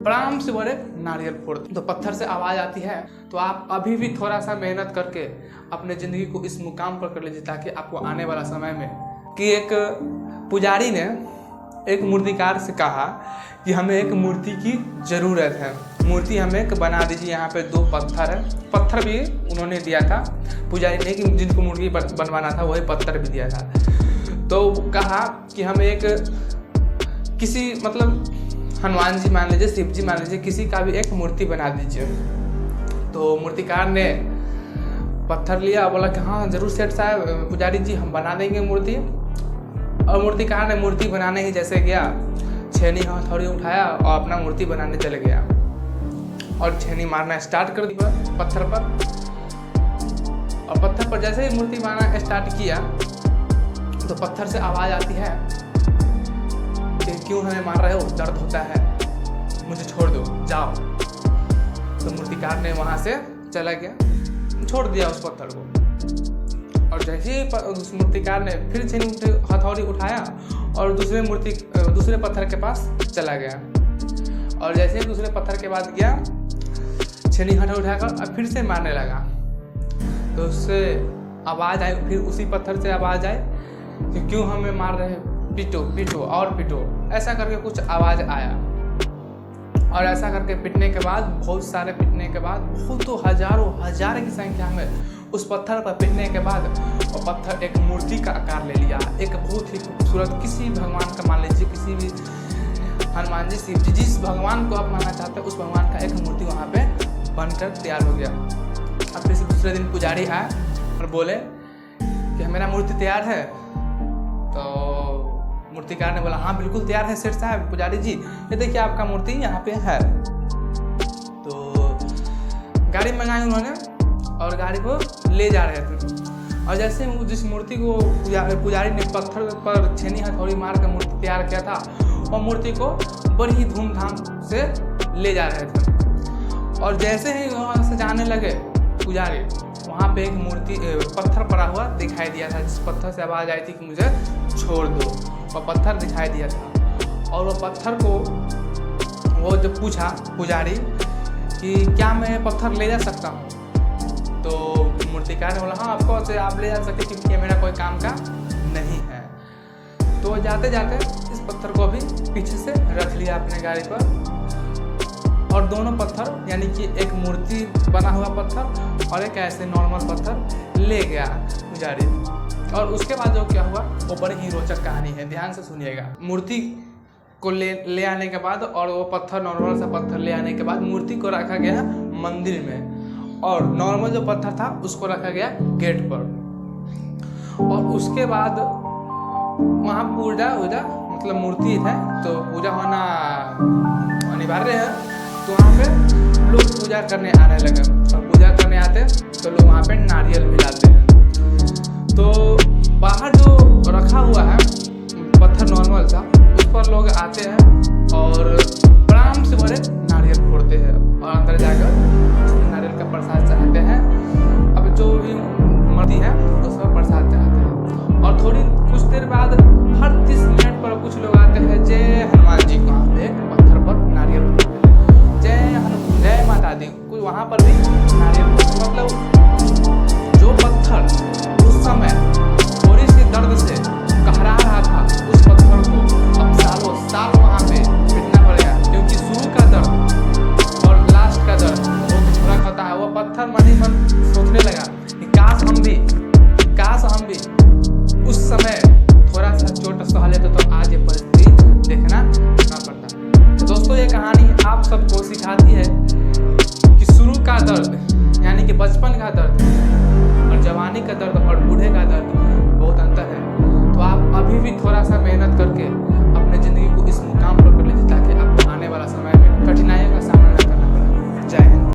आराम से बोले नारियल फोड़ तो पत्थर से आवाज़ आती है। तो आप अभी भी थोड़ा सा मेहनत करके अपने ज़िंदगी को इस मुकाम पर कर लीजिए ताकि आपको आने वाला समय में कि एक पुजारी ने एक मूर्तिकार से कहा कि हमें एक मूर्ति की ज़रूरत है, मूर्ति हमें एक बना दीजिए। यहाँ पे 2 पत्थर है, पत्थर भी उन्होंने दिया था पुजारी ने कि जिनको मूर्ति बनवाना था वही पत्थर भी दिया था। तो कहा कि हमें एक किसी मतलब हनुमान जी मान लीजिए, शिव जी मान लीजिए, किसी का भी एक मूर्ति बना दीजिए। तो मूर्तिकार ने पत्थर लिया, बोला कि हाँ ज़रूर सेठ साहब, पुजारी जी हम बना देंगे मूर्ति। और मूर्तिकार ने मूर्ति बनाने ही जैसे गया, छेनी हथौड़ी उठाया और अपना मूर्ति बनाने चले गया और छेनी मारना स्टार्ट कर दिया पत्थर पर। और पत्थर पर जैसे ही मूर्ति बनाना स्टार्ट किया तो पत्थर से आवाज़ आती है कि क्यों हमें मार रहे हो, दर्द होता है, मुझे छोड़ दो, जाओ। तो मूर्तिकार ने वहाँ से चला गया, छोड़ दिया उस पत्थर को। और जैसे ही उस मूर्तिकार ने फिर छेनी हथौड़ी उठाया और दूसरे पत्थर के पास चला गया। और जैसे ही दूसरे पत्थर के पास गया, छेनी हथौड़ी उठाकर अब फिर से मारने लगा। तो उससे आवाज़ आई, फिर उसी पत्थर से आवाज़ आई कि क्यों हमें मार रहे हैं, पीटो पीटो और पीटो, ऐसा करके कुछ आवाज़ आया। और ऐसा करके पीटने के बाद, बहुत सारे पीटने के बाद, बहुत हजार की संख्या में उस पत्थर पर पीटने के बाद वो पत्थर एक मूर्ति का आकार ले लिया। एक बहुत ही खूबसूरत, किसी भगवान का मान लीजिए, किसी भी हनुमान जी, शिव जी, जिस भगवान को आप मानना चाहते हैं उस भगवान का एक मूर्ति वहाँ पे बनकर तैयार हो गया। अब फिर से दूसरे दिन पुजारी आए और बोले कि मेरा मूर्ति तैयार है। तो मूर्तिकार ने बोला हाँ बिल्कुल तैयार है सेठ साहब, पुजारी जी ये देखिए आपका मूर्ति यहाँ पे है। तो गाड़ी मंगाई उन्होंने और गाड़ी को ले जा रहे थे। और जैसे जिस मूर्ति को पुजारी ने पत्थर पर छेनी हथौड़ी मार कर मूर्ति तैयार किया था, और मूर्ति को बड़ी ही धूमधाम से ले जा रहे थे। और जैसे ही वहाँ से जाने लगे पुजारी, वहाँ पे एक मूर्ति पत्थर पड़ा हुआ दिखाई दिया था, जिस पत्थर से आवाज़ आई थी कि मुझे छोड़ दो, वह पत्थर दिखाई दिया था। और वह पत्थर को वो जब पूछा पुजारी कि क्या मैं पत्थर ले जा सकता हूँ, तो मूर्तिकार ने बोला हाँ आपको से आप ले जा सकते क्योंकि मेरा कोई काम का नहीं है। तो जाते जाते इस पत्थर को भी पीछे से रख लिया अपने गाड़ी पर। और दोनों पत्थर यानी कि एक मूर्ति बना हुआ पत्थर और एक ऐसे नॉर्मल पत्थर ले गया पुजारी। और उसके बाद जो क्या हुआ वो बड़ी ही रोचक कहानी है, ध्यान से सुनिएगा। मूर्ति को ले आने के बाद और वो पत्थर, नॉर्मल सा पत्थर ले आने के बाद मूर्ति को रखा गया मंदिर में, और नॉर्मल जो पत्थर था उसको रखा गया गेट पर। और उसके बाद वहाँ पूजा मतलब मूर्ति है तो पूजा होना अनिवार्य है। तो वहाँ पे लोग पूजा करने आने लगे, और पूजा करने आते तो लोग वहाँ पे नारियल भी लाते हैं। तो बाहर जो रखा हुआ है पत्थर नॉर्मल सा, उस पर लोग आते हैं और आराम से बोले नारियल फोड़ते हैं और अंदर जाकर नारियल का प्रसाद चाहते हैं। अब जो भी मूर्ति है उसका प्रसाद चाहते हैं। और थोड़ी कुछ देर बाद हर 30 मिनट पर कुछ लोग आते हैं, जय हनुमान जी, वहाँ पे पत्थर पर नारियल फोड़ते हैं, जय माता दी, कुछ वहाँ पर भी नारियल फोड़ते। मतलब जो पत्थर उस समय थोड़ी सी दर्द से कहरा रहा था, उस पत्थर को अब सालों साल वहाँ पे पीटना पड़ेगा, क्योंकि शुरू का दर्द और लास्ट का दर्द बहुत फर्क होता है। वो पत्थर मन ही मन सोचने लगा कि काश हम भी उस समय थोड़ा सा चोट सह लेते तो आज ये परिस्थिति देखना ना पड़ता। तो दोस्तों ये कहानी आप सबको सिखाती है कि शुरू का दर्द यानी कि बचपन का दर्द और जवानी का दर्द और बूढ़े का दर्द